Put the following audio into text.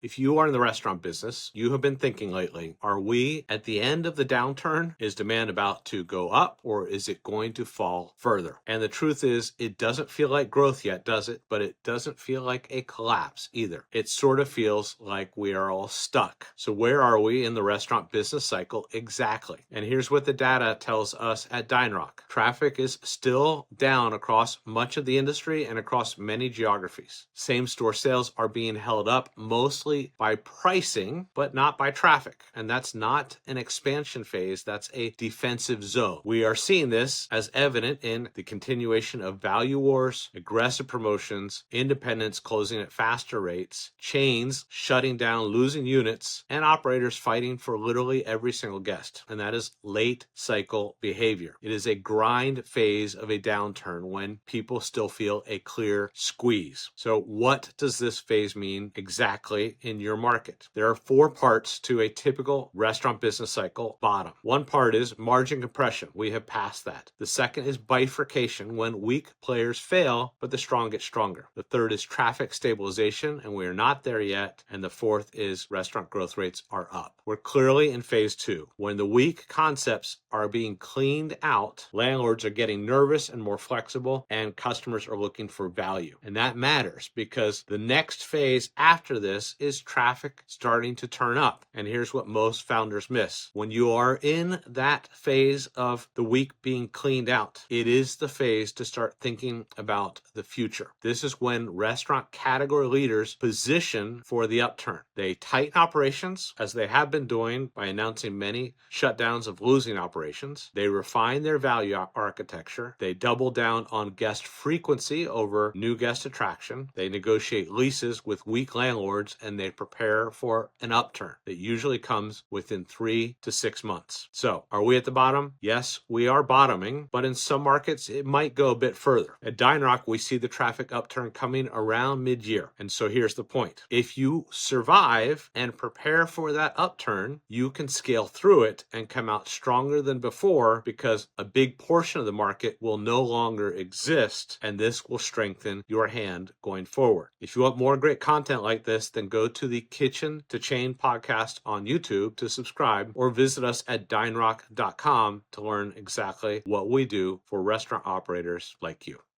If you are in the restaurant business, you have been thinking lately, are we at the end of the downturn? Is demand about to go up or is it going to fall further? And the truth is, it doesn't feel like growth yet, does it? But it doesn't feel like a collapse either. It sort of feels like we are all stuck. So where are we in the restaurant business cycle exactly? And here's what the data tells us at DineRock. Traffic is still down across much of the industry and across many geographies. Same-store sales are being held up mostly by pricing, but not by traffic. And that's not an expansion phase, that's a defensive zone. We are seeing this as evident in the continuation of value wars, aggressive promotions, independents closing at faster rates, chains shutting down, losing units, and operators fighting for literally every single guest. And that is late cycle behavior. It is a grind phase of a downturn when people still feel a clear squeeze. So what does this phase mean exactly in your market? There are 4 parts to a typical restaurant business cycle bottom. One part is margin compression. We have passed that. The second is bifurcation, when weak players fail, but the strong get stronger. The third is traffic stabilization, and we are not there yet. And the fourth is restaurant growth rates are up. We're clearly in phase 2. When the weak concepts are being cleaned out, landlords are getting nervous and more flexible, and customers are looking for value. And that matters because the next phase after this is traffic starting to turn up. And here's what most founders miss. When you are in that phase of the week being cleaned out, it is the phase to start thinking about the future. This is when restaurant category leaders position for the upturn. They tighten operations, as they have been doing by announcing many shutdowns of losing operations. They refine their value architecture. They double down on guest frequency over new guest attraction. They negotiate leases with weak landlords, and they prepare for an upturn that usually comes within 3 to 6 months. So, are we at the bottom? Yes, we are bottoming, but in some markets, it might go a bit further. At DineRock, we see the traffic upturn coming around mid-year. And so here's the point. If you survive and prepare for that upturn, you can scale through it and come out stronger than before because a big portion of the market will no longer exist, and this will strengthen your hand going forward. If you want more great content like this, then go to the Kitchen to Chain podcast on YouTube to subscribe, or visit us at dinerock.com to learn exactly what we do for restaurant operators like you.